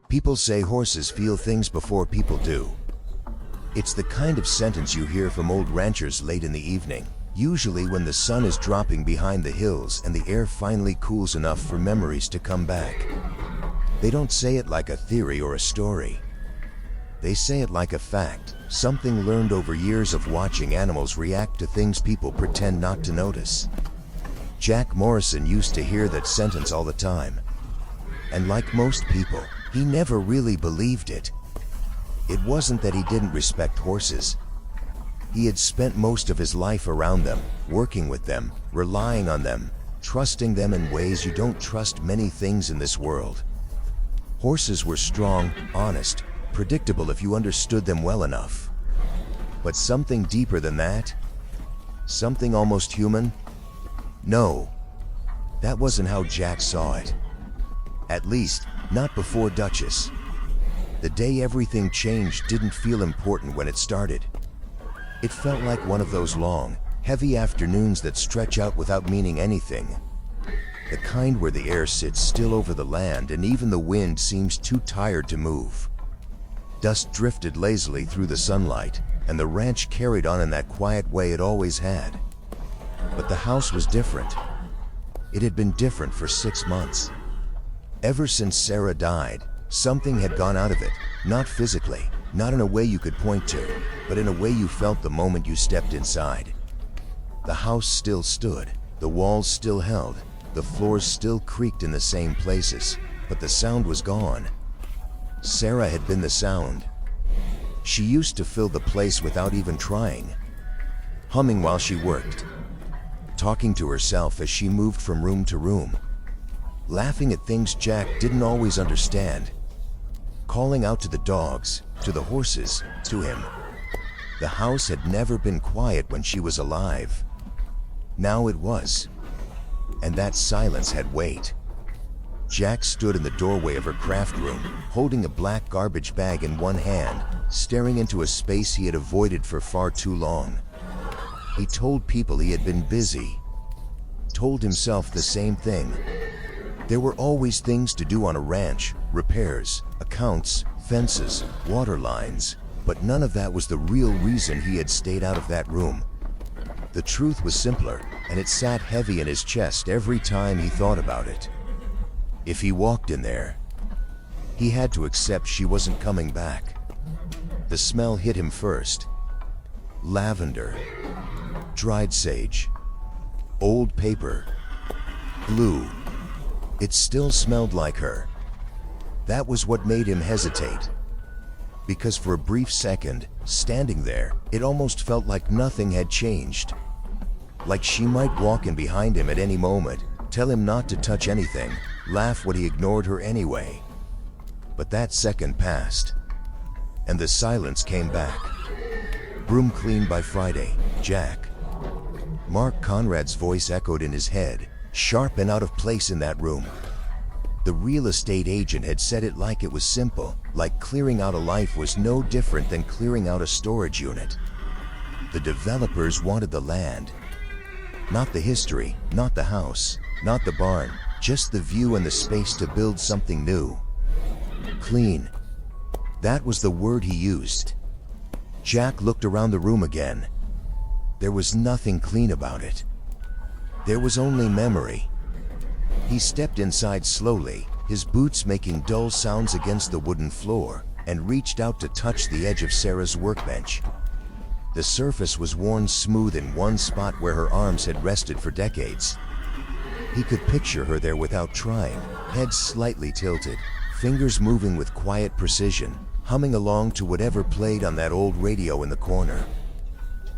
People say horses feel things before people do. It's the kind of sentence you hear from old ranchers late in the evening, usually when the sun is dropping behind the hills and the air finally cools enough for memories to come back. They don't say it like a theory or a story. They say it like a fact, something learned over years of watching animals react to things people pretend not to notice. Jack Morrison used to hear that sentence all the time. And like most people, he never really believed it. It wasn't that he didn't respect horses. He had spent most of his life around them, working with them, relying on them, trusting them in ways you don't trust many things in this world. Horses were strong, honest, predictable if you understood them well enough. But something deeper than that? Something almost human? No, that wasn't how Jack saw it. At least, not before Duchess. The day everything changed didn't feel important when it started. It felt like one of those long, heavy afternoons that stretch out without meaning anything. The kind where the air sits still over the land and even the wind seems too tired to move. Dust drifted lazily through the sunlight, and the ranch carried on in that quiet way it always had. But the house was different. It had been different for 6 months. Ever since Sarah died, something had gone out of it, not physically, not in a way you could point to, but in a way you felt the moment you stepped inside. The house still stood, the walls still held, the floors still creaked in the same places, but the sound was gone. Sarah had been the sound. She used to fill the place without even trying, humming while she worked, talking to herself as she moved from room to room, laughing at things Jack didn't always understand, calling out to the dogs, to the horses, to him. The house had never been quiet when she was alive. Now it was. And that silence had weight. Jack stood in the doorway of her craft room, holding a black garbage bag in one hand, staring into a space he had avoided for far too long. He told people he had been busy. Told himself the same thing. There were always things to do on a ranch, repairs, accounts, fences, water lines, but none of that was the real reason he had stayed out of that room. The truth was simpler, and it sat heavy in his chest every time he thought about it. If he walked in there, he had to accept she wasn't coming back. The smell hit him first. Lavender, dried sage, old paper, glue. It still smelled like her. That was what made him hesitate. Because for a brief second, standing there, it almost felt like nothing had changed. Like she might walk in behind him at any moment, tell him not to touch anything, laugh when he ignored her anyway. But that second passed, and the silence came back. Broom cleaned by Friday, Jack. Mark Conrad's voice echoed in his head, sharp and out of place in that room. The real estate agent had said it like it was simple, like clearing out a life was no different than clearing out a storage unit. The developers wanted the land. Not the history, not the house, not the barn, just the view and the space to build something new. Clean. That was the word he used. Jack looked around the room again. There was nothing clean about it. There was only memory. He stepped inside slowly, his boots making dull sounds against the wooden floor, and reached out to touch the edge of Sarah's workbench. The surface was worn smooth in one spot where her arms had rested for decades. He could picture her there without trying, head slightly tilted, fingers moving with quiet precision, humming along to whatever played on that old radio in the corner.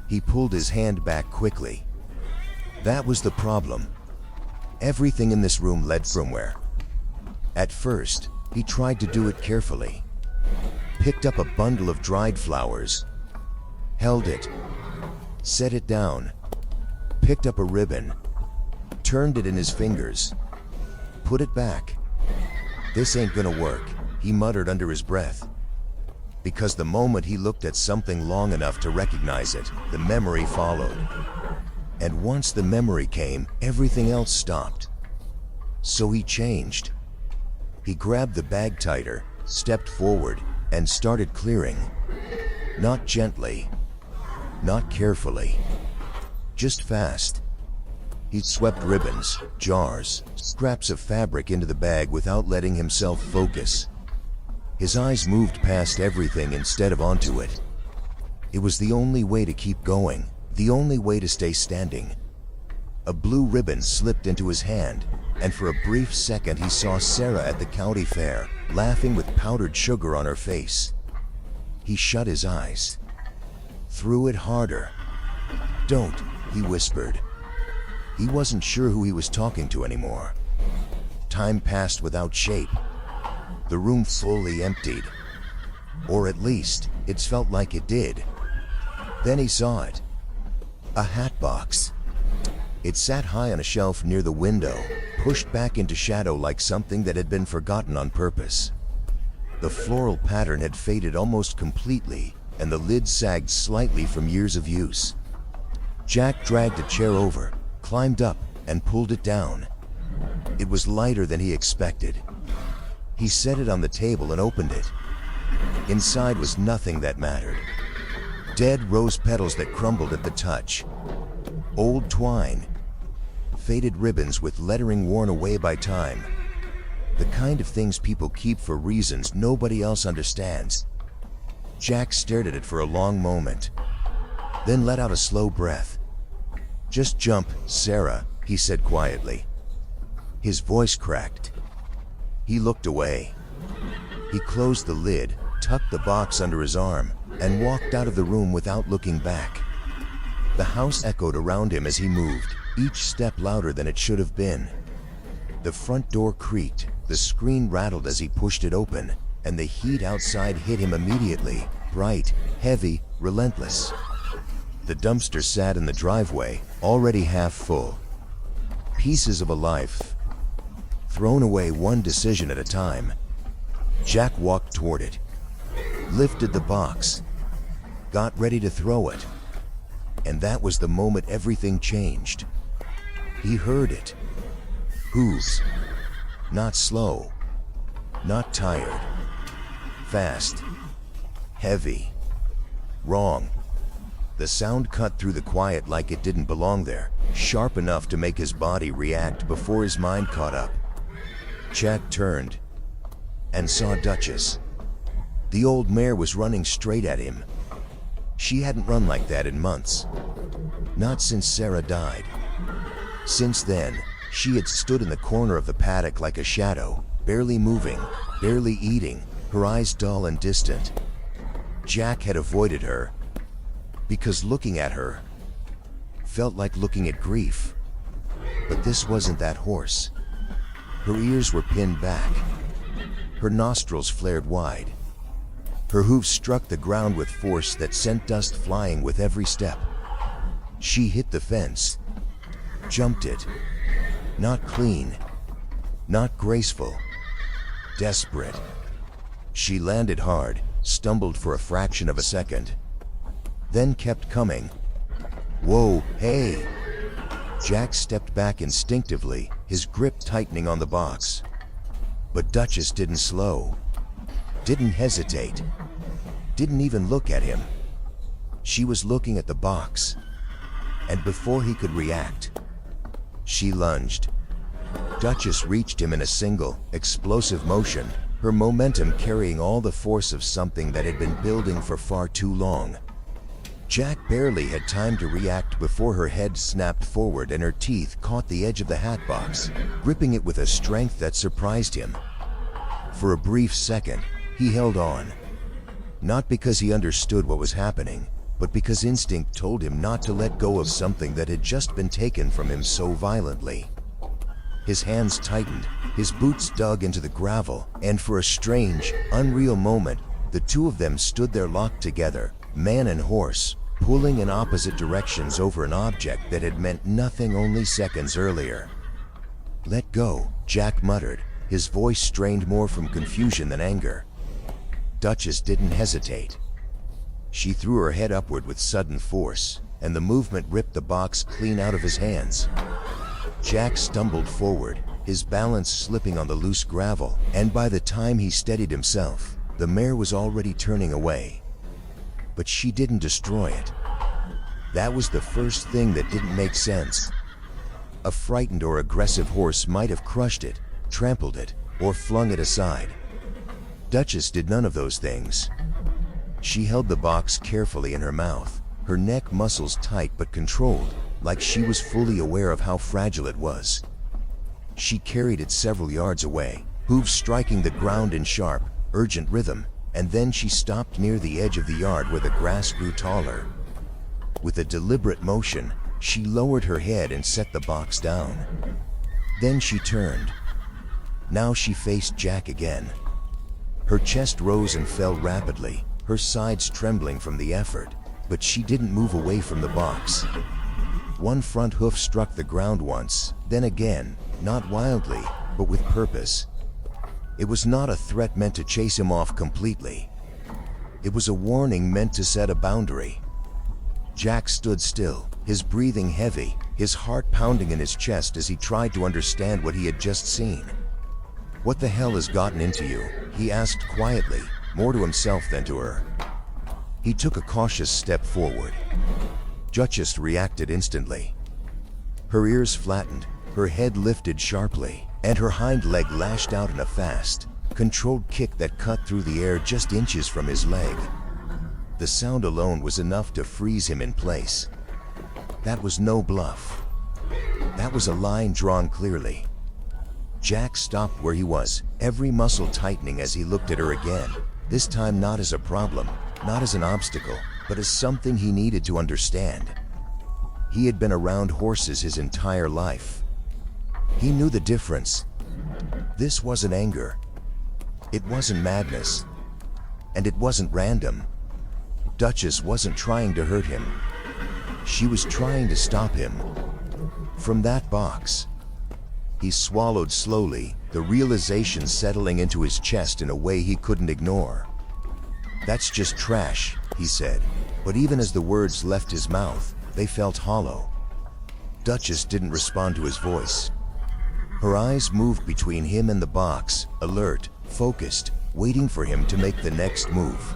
He pulled his hand back quickly. That was the problem. Everything in this room led somewhere. At first, he tried to do it carefully. Picked up a bundle of dried flowers. Held it. Set it down. Picked up a ribbon. Turned it in his fingers. Put it back. This ain't gonna work, he muttered under his breath. Because the moment he looked at something long enough to recognize it, the memory followed. And once the memory came, everything else stopped. So he changed. He grabbed the bag tighter, stepped forward, and started clearing. Not gently, not carefully, just fast. He'd swept ribbons, jars, scraps of fabric into the bag without letting himself focus. His eyes moved past everything instead of onto it. It was the only way to keep going, the only way to stay standing. A blue ribbon slipped into his hand, and for a brief second he saw Sarah at the county fair, laughing with powdered sugar on her face. He shut his eyes. Threw it harder. "Don't," he whispered. He wasn't sure who he was talking to anymore. Time passed without shape. The room fully emptied. Or at least, it felt like it did. Then he saw it. A hat box. It sat high on a shelf near the window, pushed back into shadow like something that had been forgotten on purpose. The floral pattern had faded almost completely, and the lid sagged slightly from years of use. Jack dragged a chair over, climbed up, and pulled it down. It was lighter than he expected. He set it on the table and opened it. Inside was nothing that mattered. Dead rose petals that crumbled at the touch. Old twine. Faded ribbons with lettering worn away by time. The kind of things people keep for reasons nobody else understands. Jack stared at it for a long moment, then let out a slow breath. "Just jump, Sarah," he said quietly. His voice cracked. He looked away. He closed the lid, tucked the box under his arm, and walked out of the room without looking back. The house echoed around him as he moved, each step louder than it should have been. The front door creaked, the screen rattled as he pushed it open, and the heat outside hit him immediately, bright, heavy, relentless. The dumpster sat in the driveway, already half full. Pieces of a life, thrown away one decision at a time. Jack walked toward it, lifted the box, got ready to throw it. And that was the moment everything changed. He heard it. Hooves. Not slow. Not tired. Fast. Heavy. Wrong. The sound cut through the quiet like it didn't belong there, sharp enough to make his body react before his mind caught up. Jack turned and saw Duchess. The old mare was running straight at him. She hadn't run like that in months. Not since Sarah died. Since then, she had stood in the corner of the paddock like a shadow, barely moving, barely eating, her eyes dull and distant. Jack had avoided her, because looking at her felt like looking at grief. But this wasn't that horse. Her ears were pinned back. Her nostrils flared wide. Her hooves struck the ground with force that sent dust flying with every step. She hit the fence, jumped it. Not clean, not graceful, desperate. She landed hard, stumbled for a fraction of a second, then kept coming. Whoa, hey! Jack stepped back instinctively, his grip tightening on the box. But Duchess didn't slow, didn't hesitate, didn't even look at him. She was looking at the box, and before he could react, she lunged. Duchess reached him in a single, explosive motion, her momentum carrying all the force of something that had been building for far too long. Jack barely had time to react before her head snapped forward and her teeth caught the edge of the hat box, gripping it with a strength that surprised him. For a brief second, he held on. Not because he understood what was happening, but because instinct told him not to let go of something that had just been taken from him so violently. His hands tightened, his boots dug into the gravel, and for a strange, unreal moment, the two of them stood there locked together, man and horse, pulling in opposite directions over an object that had meant nothing only seconds earlier. "Let go," Jack muttered, his voice strained more from confusion than anger. Duchess didn't hesitate. She threw her head upward with sudden force, and the movement ripped the box clean out of his hands. Jack stumbled forward, his balance slipping on the loose gravel, and by the time he steadied himself, the mare was already turning away. But she didn't destroy it. That was the first thing that didn't make sense. A frightened or aggressive horse might have crushed it, trampled it, or flung it aside. Duchess did none of those things. She held the box carefully in her mouth, her neck muscles tight but controlled, like she was fully aware of how fragile it was. She carried it several yards away, hooves striking the ground in sharp, urgent rhythm, and then she stopped near the edge of the yard where the grass grew taller. With a deliberate motion, she lowered her head and set the box down. Then she turned. Now she faced Jack again. Her chest rose and fell rapidly, her sides trembling from the effort, but she didn't move away from the box. One front hoof struck the ground once, then again, not wildly, but with purpose. It was not a threat meant to chase him off completely. It was a warning meant to set a boundary. Jack stood still, his breathing heavy, his heart pounding in his chest as he tried to understand what he had just seen. "What the hell has gotten into you?" he asked quietly, more to himself than to her. He took a cautious step forward. Duchess reacted instantly. Her ears flattened, her head lifted sharply, and her hind leg lashed out in a fast, controlled kick that cut through the air just inches from his leg. The sound alone was enough to freeze him in place. That was no bluff. That was a line drawn clearly. Jack stopped where he was, every muscle tightening as he looked at her again, this time not as a problem, not as an obstacle, but as something he needed to understand. He had been around horses his entire life. He knew the difference. This wasn't anger. It wasn't madness. And it wasn't random. Duchess wasn't trying to hurt him. She was trying to stop him. From that box. He swallowed slowly, the realization settling into his chest in a way he couldn't ignore. "That's just trash," he said, but even as the words left his mouth, they felt hollow. Duchess didn't respond to his voice. Her eyes moved between him and the box, alert, focused, waiting for him to make the next move.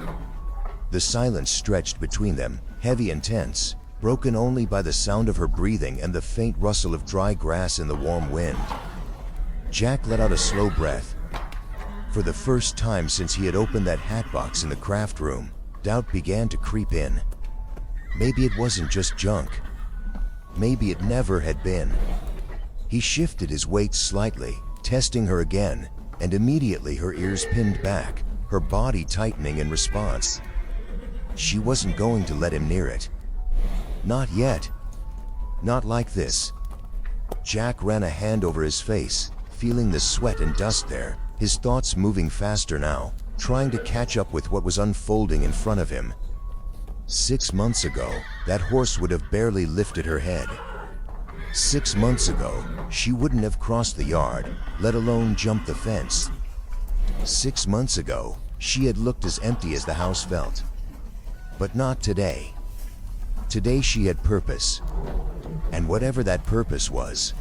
The silence stretched between them, heavy and tense, broken only by the sound of her breathing and the faint rustle of dry grass in the warm wind. Jack let out a slow breath. For the first time since he had opened that hat box in the craft room, doubt began to creep in. Maybe it wasn't just junk. Maybe it never had been. He shifted his weight slightly, testing her again, and immediately her ears pinned back, her body tightening in response. She wasn't going to let him near it. Not yet. Not like this. Jack ran a hand over his face, feeling the sweat and dust there, his thoughts moving faster now, trying to catch up with what was unfolding in front of him. 6 months ago, that horse would have barely lifted her head. 6 months ago, she wouldn't have crossed the yard, let alone jumped the fence. 6 months ago, she had looked as empty as the house felt. But not today. Today she had purpose. And whatever that purpose was,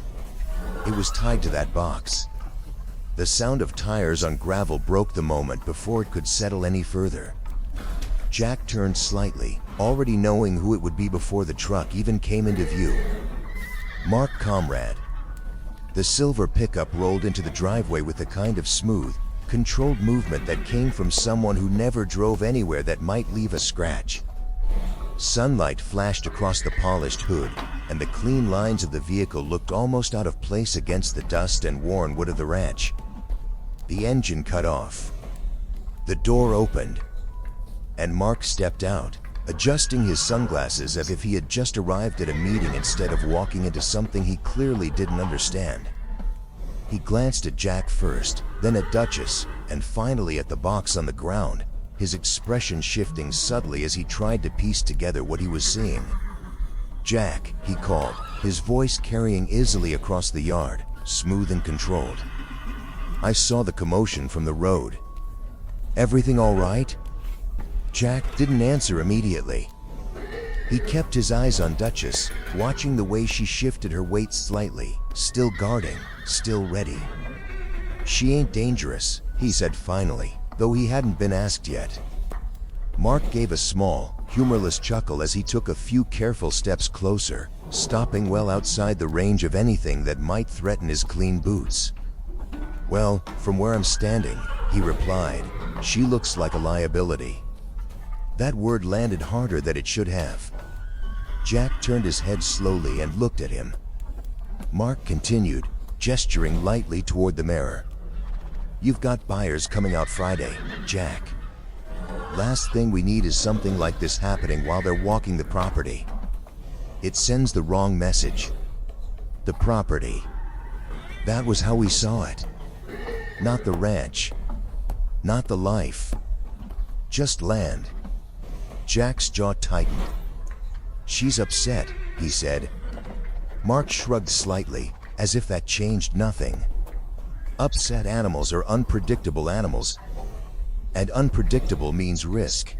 it was tied to that box. The sound of tires on gravel broke the moment before it could settle any further. Jack turned slightly, already knowing who it would be before the truck even came into view. Mark Comrade. The silver pickup rolled into the driveway with the kind of smooth, controlled movement that came from someone who never drove anywhere that might leave a scratch. Sunlight flashed across the polished hood, and the clean lines of the vehicle looked almost out of place against the dust and worn wood of the ranch. The engine cut off. The door opened, and Mark stepped out, adjusting his sunglasses as if he had just arrived at a meeting instead of walking into something he clearly didn't understand. He glanced at Jack first, then at Duchess, and finally at the box on the ground, his expression shifting subtly as he tried to piece together what he was seeing. "Jack," he called, his voice carrying easily across the yard, smooth and controlled. "I saw the commotion from the road. Everything all right?" Jack didn't answer immediately. He kept his eyes on Duchess, watching the way she shifted her weight slightly, still guarding, still ready. "She ain't dangerous," he said finally, though he hadn't been asked yet. Mark gave a small, humorless chuckle as he took a few careful steps closer, stopping well outside the range of anything that might threaten his clean boots. "Well, from where I'm standing," he replied, "she looks like a liability." That word landed harder than it should have. Jack turned his head slowly and looked at him. Mark continued, gesturing lightly toward the mirror. "You've got buyers coming out Friday, Jack. Last thing we need is something like this happening while they're walking the property. It sends the wrong message. The property. That was how we saw it. Not the ranch. Not the life. Just land." Jack's jaw tightened. "She's upset," he said. Mark shrugged slightly, as if that changed nothing. Upset animals are unpredictable animals, and unpredictable means risk.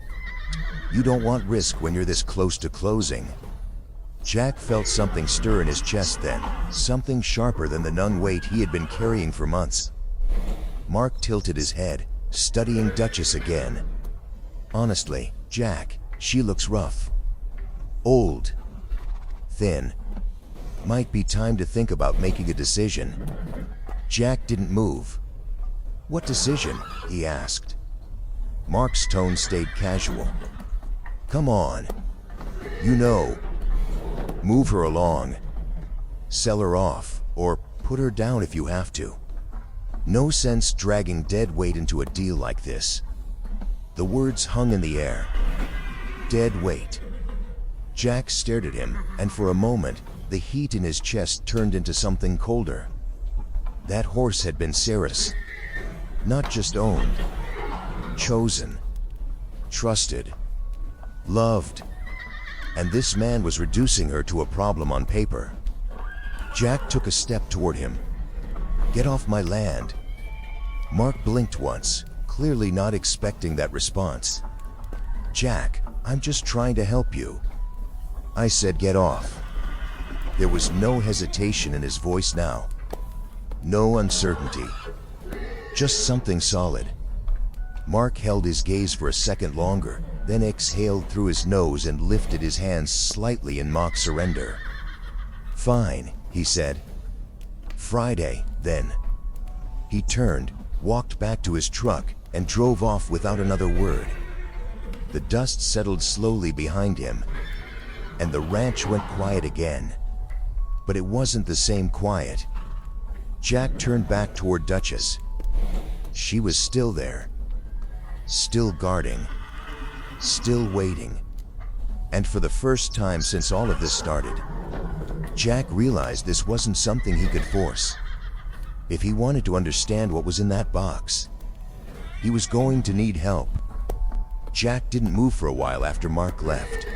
You don't want risk when you're this close to closing. Jack felt something stir in his chest then, something sharper than the numb weight he had been carrying for months. Mark tilted his head, studying Duchess again. "Honestly, Jack, she looks rough. Old. Thin. Might be time to think about making a decision." Jack didn't move. "What decision?" he asked. Mark's tone stayed casual. "Come on. You know. Move her along. Sell her off, or put her down if you have to. No sense dragging dead weight into a deal like this." The words hung in the air. Dead weight. Jack stared at him, and for a moment, the heat in his chest turned into something colder. That horse had been Sarah's. Not just owned. Chosen. Trusted. Loved. And this man was reducing her to a problem on paper. Jack took a step toward him. "Get off my land." Mark blinked once, clearly not expecting that response. "Jack, I'm just trying to help you." I said get off. There was no hesitation in his voice now. No uncertainty. Just something solid. Mark held his gaze for a second longer, then exhaled through his nose and lifted his hands slightly in mock surrender. "Fine," he said. "Friday, then." He turned, walked back to his truck, and drove off without another word. The dust settled slowly behind him, and the ranch went quiet again. But it wasn't the same quiet. Jack turned back toward Duchess. She was still there. Still guarding. Still waiting. And for the first time since all of this started, Jack realized this wasn't something he could force. If he wanted to understand what was in that box, he was going to need help. Jack didn't move for a while after Mark left.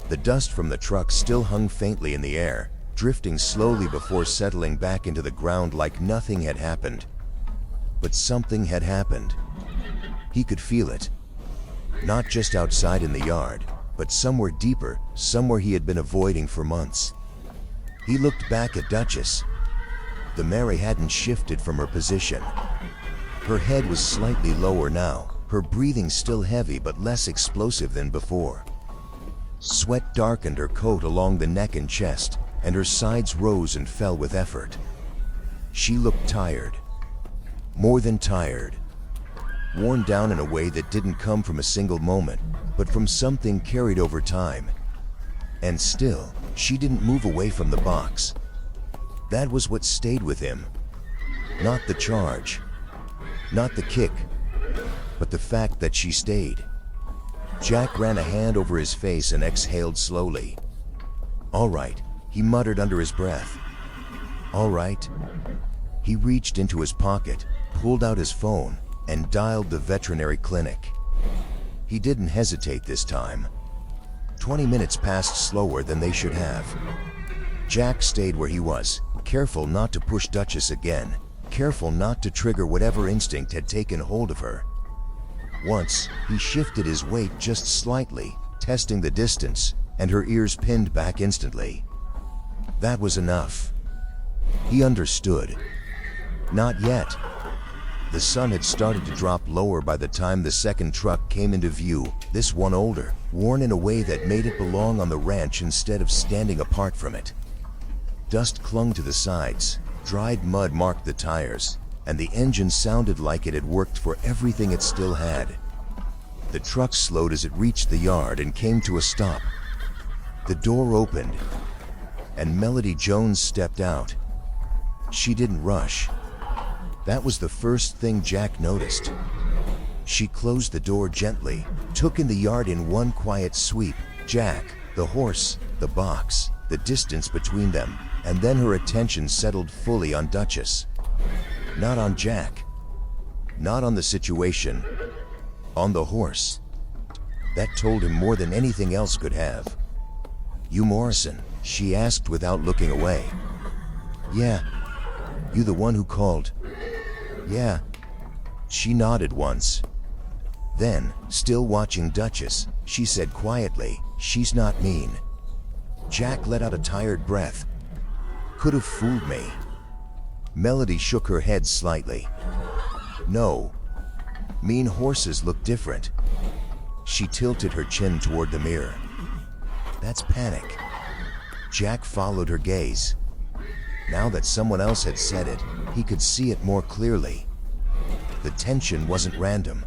The dust from the truck still hung faintly in the air, drifting slowly before settling back into the ground like nothing had happened. But something had happened. He could feel it. Not just outside in the yard, but somewhere deeper, somewhere he had been avoiding for months. He looked back at Duchess. The Mary hadn't shifted from her position. Her head was slightly lower now, her breathing still heavy but less explosive than before. Sweat darkened her coat along the neck and chest, and her sides rose and fell with effort. She looked tired. More than tired. Worn down in a way that didn't come from a single moment, but from something carried over time. And still, she didn't move away from the box. That was what stayed with him. Not the charge. Not the kick. But the fact that she stayed. Jack ran a hand over his face and exhaled slowly. "All right," he muttered under his breath. "All right." He reached into his pocket, pulled out his phone, and dialed the veterinary clinic. He didn't hesitate this time. 20 minutes passed slower than they should have. Jack stayed where he was, careful not to push Duchess again, careful not to trigger whatever instinct had taken hold of her. Once, he shifted his weight just slightly, testing the distance, and her ears pinned back instantly. That was enough. He understood. Not yet. The sun had started to drop lower by the time the second truck came into view, this one older, worn in a way that made it belong on the ranch instead of standing apart from it. Dust clung to the sides, dried mud marked the tires, and the engine sounded like it had worked for everything it still had. The truck slowed as it reached the yard and came to a stop. The door opened, and Melody Jones stepped out. She didn't rush. That was the first thing Jack noticed. She closed the door gently, took in the yard in one quiet sweep. Jack, the horse, the box, the distance between them, and then her attention settled fully on Duchess. Not on Jack. Not on the situation. On the horse. That told him more than anything else could have. "You Morrison?" she asked without looking away. "Yeah. You the one who called?" "Yeah." She nodded once. Then, still watching Duchess, she said quietly, "She's not mean." Jack let out a tired breath. "Could have fooled me." Melody shook her head slightly. "No. Mean horses look different." She tilted her chin toward the mirror. "That's panic." Jack followed her gaze. Now that someone else had said it, he could see it more clearly. The tension wasn't random.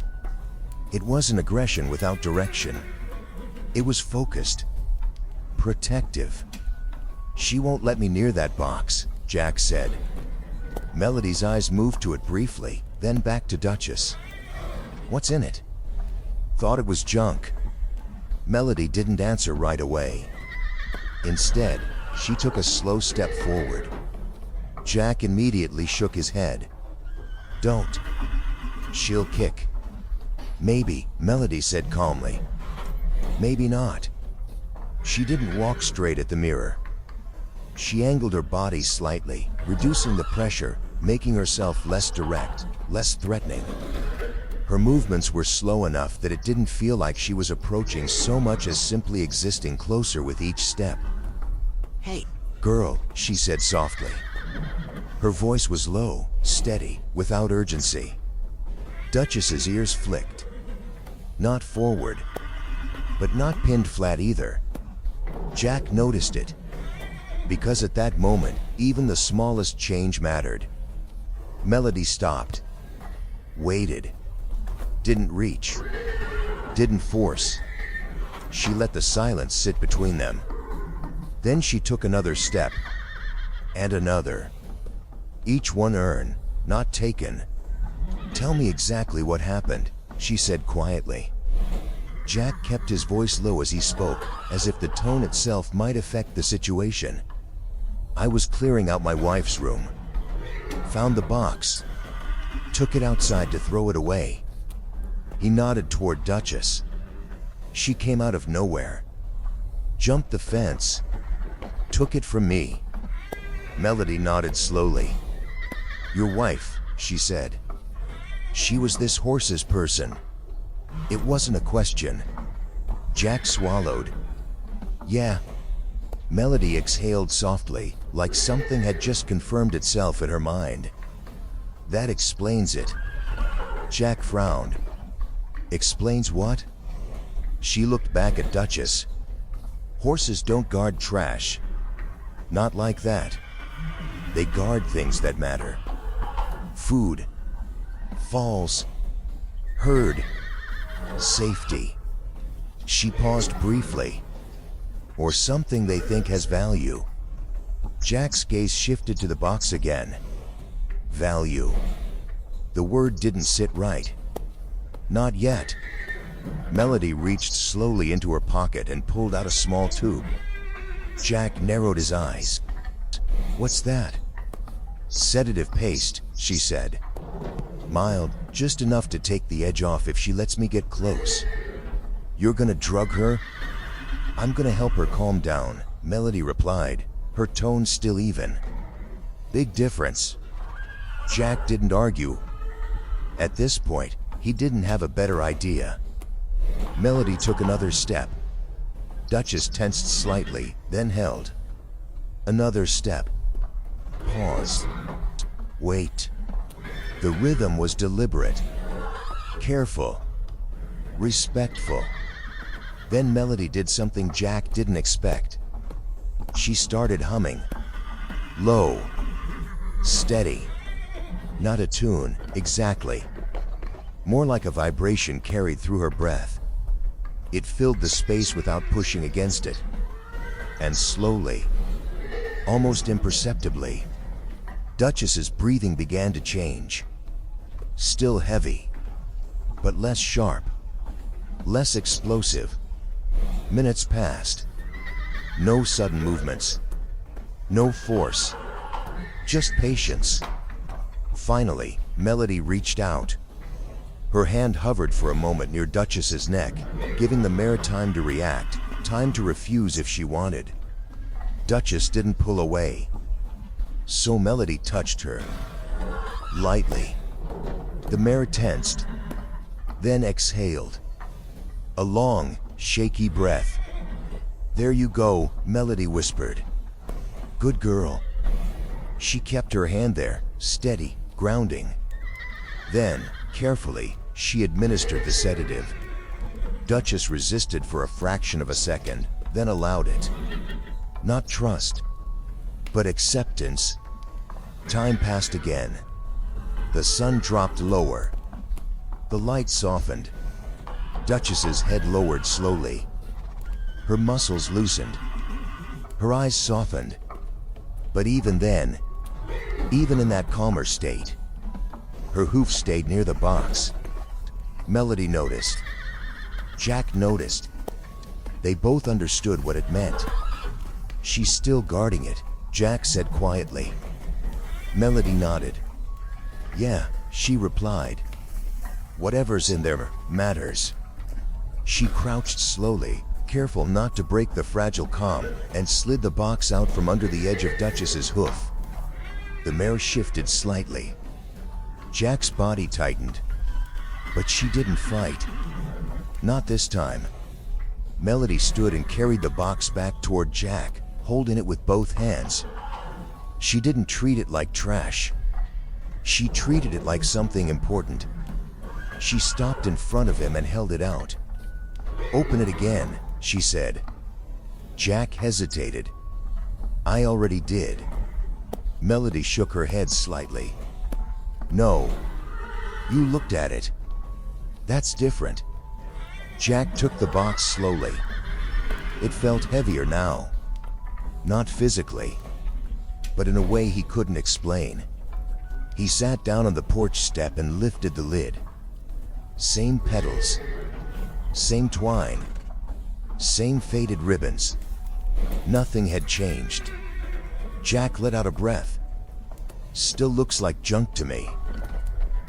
It wasn't aggression without direction. It was focused. Protective. "She won't let me near that box," Jack said. Melody's eyes moved to it briefly, then back to Duchess. "What's in it?" "Thought it was junk." Melody didn't answer right away. Instead, she took a slow step forward. Jack immediately shook his head. "Don't. She'll kick." "Maybe," Melody said calmly. "Maybe not." She didn't walk straight at the mirror. She angled her body slightly, reducing the pressure, making herself less direct, less threatening. Her movements were slow enough that it didn't feel like she was approaching so much as simply existing closer with each step. "Hey, girl," she said softly. Her voice was low, steady, without urgency. Duchess's ears flicked. Not forward, but not pinned flat either. Jack noticed it, because at that moment, even the smallest change mattered. Melody stopped, waited, didn't reach, didn't force. She let the silence sit between them. Then she took another step, and another. Each one earned, not taken. "Tell me exactly what happened," she said quietly. Jack kept his voice low as he spoke, as if the tone itself might affect the situation. "I was clearing out my wife's room. Found the box. Took it outside to throw it away." He nodded toward Duchess. "She came out of nowhere. Jumped the fence. Took it from me." Melody nodded slowly. "Your wife," she said. "She was this horse's person." It wasn't a question. Jack swallowed. "Yeah." Melody exhaled softly, like something had just confirmed itself in her mind. "That explains it." Jack frowned. "Explains what?" She looked back at Duchess. "Horses don't guard trash. Not like that. They guard things that matter. Food. Falls. Herd. Safety." She paused briefly. "Or something they think has value." Jack's gaze shifted to the box again. Value. The word didn't sit right. "Not yet." Melody reached slowly into her pocket and pulled out a small tube. Jack narrowed his eyes. "What's that?" "Sedative paste," she said. "Mild, just enough to take the edge off if she lets me get close." "You're gonna drug her?" "I'm gonna help her calm down," Melody replied, her tone still even. Big difference. Jack didn't argue. At this point, he didn't have a better idea. Melody took another step. Duchess tensed slightly, then held. Another step. Paused. Wait. The rhythm was deliberate. Careful. Respectful. Then Melody did something Jack didn't expect. She started humming. Low. Steady. Not a tune, exactly. More like a vibration carried through her breath. It filled the space without pushing against it. And slowly, almost imperceptibly, Duchess's breathing began to change. Still heavy, but less sharp, less explosive. Minutes passed. No sudden movements. No force. Just patience. Finally, Melody reached out. Her hand hovered for a moment near Duchess's neck, giving the mare time to react, time to refuse if she wanted. Duchess didn't pull away. So Melody touched her. Lightly. The mare tensed, then exhaled. A long, shaky breath. "There you go," Melody whispered. "Good girl." She kept her hand there, steady, grounding. Then, carefully, she administered the sedative. Duchess resisted for a fraction of a second, then allowed it. Not trust, but acceptance. Time passed again. The sun dropped lower. The light softened. Duchess's head lowered slowly. Her muscles loosened. Her eyes softened. But even then, even in that calmer state, her hoof stayed near the box. Melody noticed. Jack noticed. They both understood what it meant. "She's still guarding it," Jack said quietly. Melody nodded. "Yeah," she replied. "Whatever's in there matters." She crouched slowly, careful not to break the fragile calm, and slid the box out from under the edge of Duchess's hoof. The mare shifted slightly. Jack's body tightened. But she didn't fight. Not this time. Melody stood and carried the box back toward Jack, holding it with both hands. She didn't treat it like trash. She treated it like something important. She stopped in front of him and held it out. "Open it again," she said. Jack hesitated. "I already did." Melody shook her head slightly. "No. You looked at it. That's different." Jack took the box slowly. It felt heavier now. Not physically, but in a way he couldn't explain. He sat down on the porch step and lifted the lid. Same petals. Same twine. Same faded ribbons. Nothing had changed. Jack let out a breath. "Still looks like junk to me."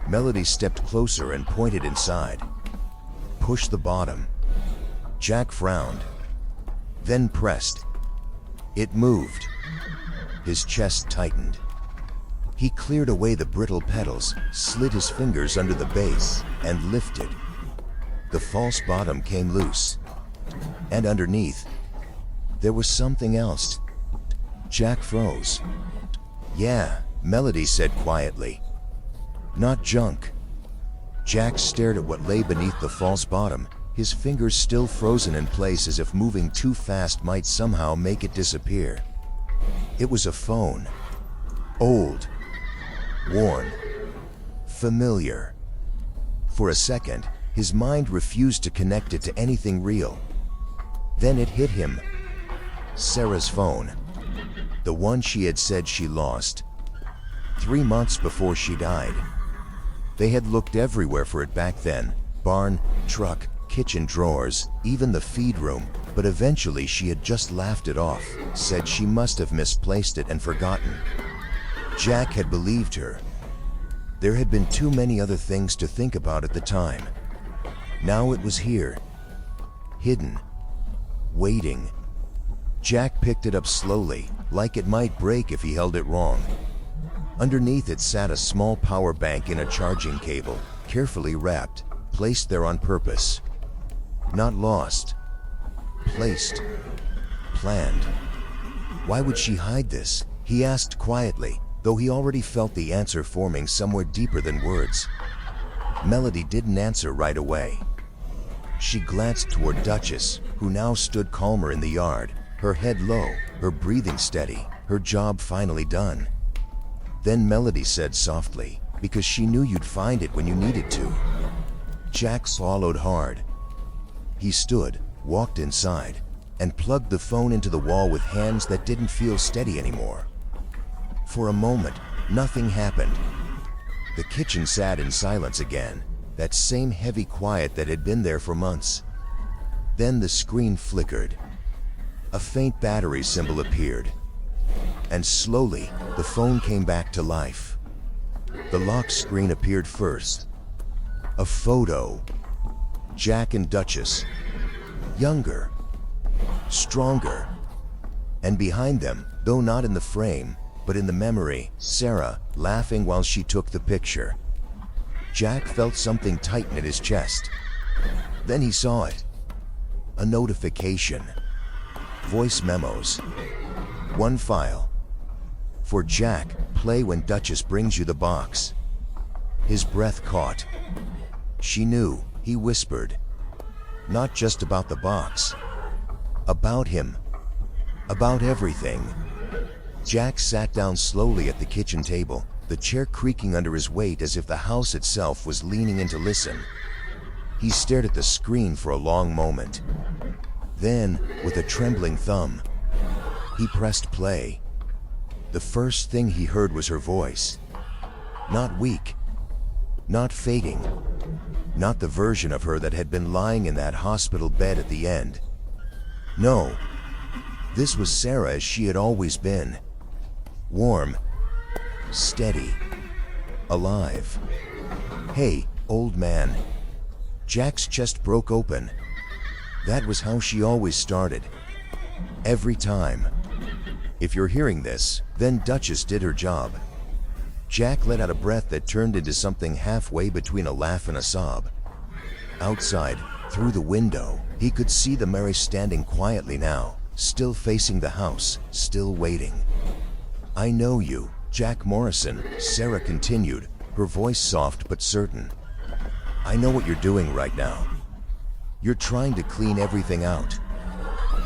Melody stepped closer and pointed inside. "Push the bottom." Jack frowned. Then pressed. It moved. His chest tightened. He cleared away the brittle petals, slid his fingers under the base, and lifted. The false bottom came loose. And underneath, there was something else. Jack froze. "Yeah," Melody said quietly. "Not junk." Jack stared at what lay beneath the false bottom, his fingers still frozen in place as if moving too fast might somehow make it disappear. It was a phone. Old. Worn. Familiar. For a second, his mind refused to connect it to anything real. Then it hit him. Sarah's phone. The one she had said she lost. 3 months before she died. They had looked everywhere for it back then. Barn, truck, kitchen drawers, even the feed room. But eventually she had just laughed it off, said she must have misplaced it and forgotten. Jack had believed her. There had been too many other things to think about at the time. Now it was here. Hidden. Waiting. Jack picked it up slowly, like it might break if he held it wrong. Underneath it sat a small power bank in a charging cable, carefully wrapped, placed there on purpose. Not lost. placed, planned. Why would she hide this? He asked quietly, though he already felt the answer forming somewhere deeper than words. Melody didn't answer right away. She glanced toward Duchess, who now stood calmer in the yard, her head low, her breathing steady, her job finally done. Then Melody said softly, "Because she knew you'd find it when you needed to." Jack swallowed hard. He stood, walked inside, and plugged the phone into the wall with hands that didn't feel steady anymore. For a moment, nothing happened. The kitchen sat in silence again, that same heavy quiet that had been there for months. Then the screen flickered. A faint battery symbol appeared. And slowly, the phone came back to life. The lock screen appeared first. A photo. Jack and Duchess. Younger. Stronger. And behind them, though not in the frame, but in the memory, Sarah, laughing while she took the picture. Jack felt something tighten at his chest. Then he saw it. A notification. Voice memos. One file. For Jack, play when Duchess brings you the box. His breath caught. She knew, he whispered. Not just about the box. About him. About everything. Jack sat down slowly at the kitchen table, the chair creaking under his weight as if the house itself was leaning in to listen. He stared at the screen for a long moment. Then, with a trembling thumb, he pressed play. The first thing he heard was her voice. Not weak. Not fading. Not the version of her that had been lying in that hospital bed at the end. No. This was Sarah as she had always been. Warm. Steady. Alive. "Hey, old man." Jack's chest broke open. That was how she always started. Every time. If you're hearing this, then Duchess did her job. Jack let out a breath that turned into something halfway between a laugh and a sob. Outside, through the window, he could see the Mary standing quietly now, still facing the house, still waiting. "I know you, Jack Morrison," Sarah continued, her voice soft but certain. "I know what you're doing right now. You're trying to clean everything out.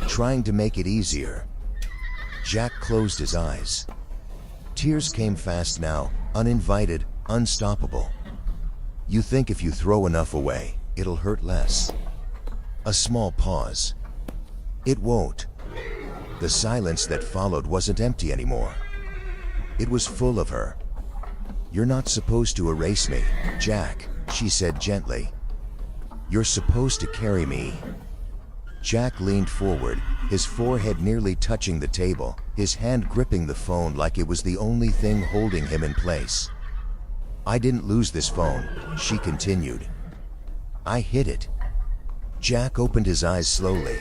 Trying to make it easier." Jack closed his eyes. Tears came fast now, uninvited, unstoppable. "You think if you throw enough away, it'll hurt less." A small pause. "It won't." The silence that followed wasn't empty anymore. It was full of her. "You're not supposed to erase me, Jack," she said gently. "You're supposed to carry me." Jack leaned forward, his forehead nearly touching the table, his hand gripping the phone like it was the only thing holding him in place. "I didn't lose this phone," she continued. "I hid it." Jack opened his eyes slowly.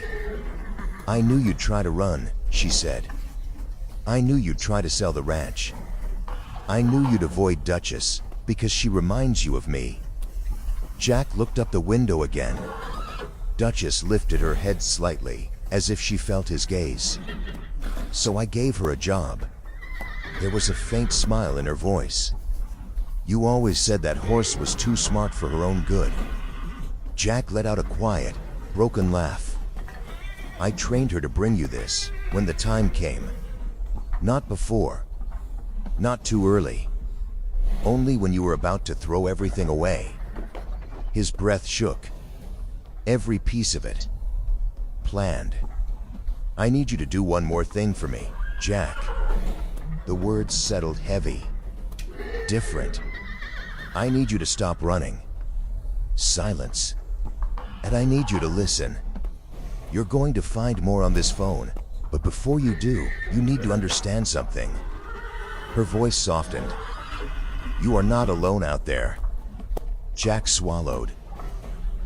"I knew you'd try to run," she said. "I knew you'd try to sell the ranch. I knew you'd avoid Duchess, because she reminds you of me." Jack looked up the window again. Duchess lifted her head slightly, as if she felt his gaze. "So I gave her a job." There was a faint smile in her voice. "You always said that horse was too smart for her own good." Jack let out a quiet, broken laugh. "I trained her to bring you this, when the time came. Not before. Not too early. Only when you were about to throw everything away." His breath shook. Every piece of it. Planned. "I need you to do one more thing for me, Jack." The words settled heavy. Different. "I need you to stop running." Silence. "And I need you to listen. You're going to find more on this phone, but before you do, you need to understand something." Her voice softened. "You are not alone out there." Jack swallowed.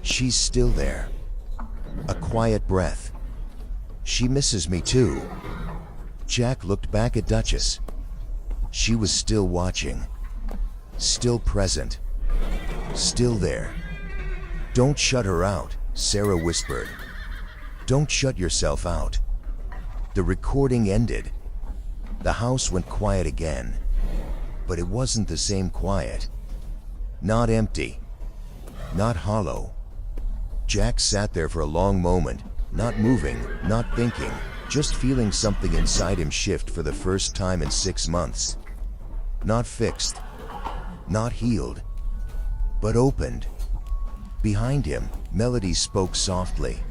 "She's still there." A quiet breath. "She misses me too." Jack looked back at Duchess. She was still watching. Still present. Still there. "Don't shut her out," Sarah whispered. Don't shut yourself out. The recording ended. The house went quiet again. But it wasn't the same quiet. Not empty. Not hollow. Jack sat there for a long moment, not moving, not thinking, just feeling something inside him shift for the first time in 6 months. Not fixed. Not healed. But opened. Behind him, Melody spoke softly.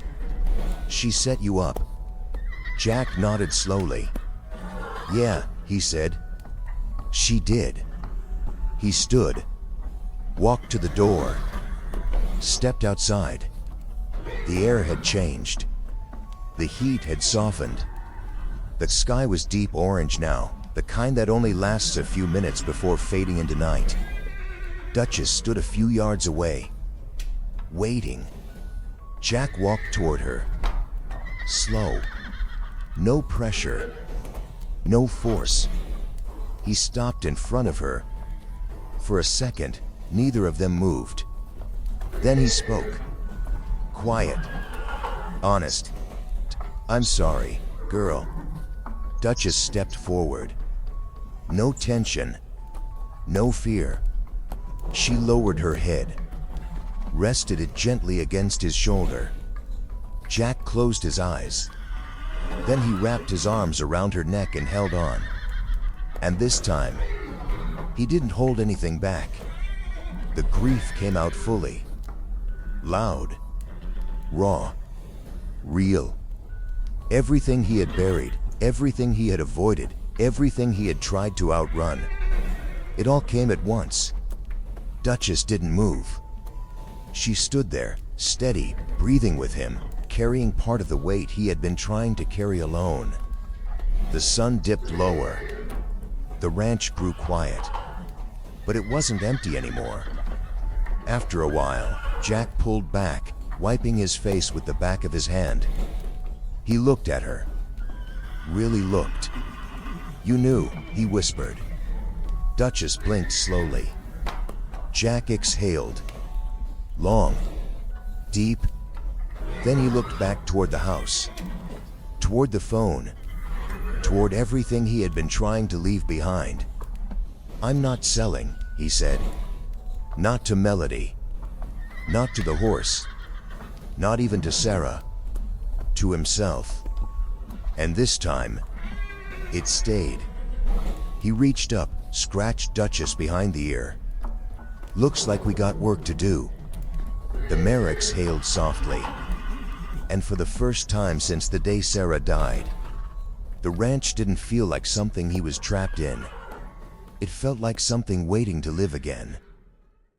"She set you up." Jack nodded slowly. "Yeah," he said. "She did." He stood, walked to the door, stepped outside. The air had changed. The heat had softened. The sky was deep orange now, the kind that only lasts a few minutes before fading into night. Duchess stood a few yards away, waiting. Jack walked toward her. Slow. No pressure. No force. He stopped in front of her. For a second, neither of them moved. Then he spoke. Quiet. Honest. "I'm sorry, girl." Duchess stepped forward. No tension. No fear. She lowered her head, rested it gently against his shoulder. Jack closed his eyes. Then he wrapped his arms around her neck and held on. And this time, he didn't hold anything back. The grief came out fully. Loud. Raw. Real. Everything he had buried, everything he had avoided, everything he had tried to outrun. It all came at once. Duchess didn't move. She stood there, steady, breathing with him, carrying part of the weight he had been trying to carry alone. The sun dipped lower. The ranch grew quiet. But it wasn't empty anymore. After a while, Jack pulled back, wiping his face with the back of his hand. He looked at her. Really looked. "You knew," he whispered. Duchess blinked slowly. Jack exhaled. Long. Deep. Then he looked back toward the house. Toward the phone. Toward everything he had been trying to leave behind. "I'm not selling," he said. Not to Melody. Not to the horse. Not even to Sarah. To himself. And this time, it stayed. He reached up, scratched Duchess behind the ear. "Looks like we got work to do." The mare exhaled softly. And for the first time since the day Sarah died, the ranch didn't feel like something he was trapped in. It felt like something waiting to live again.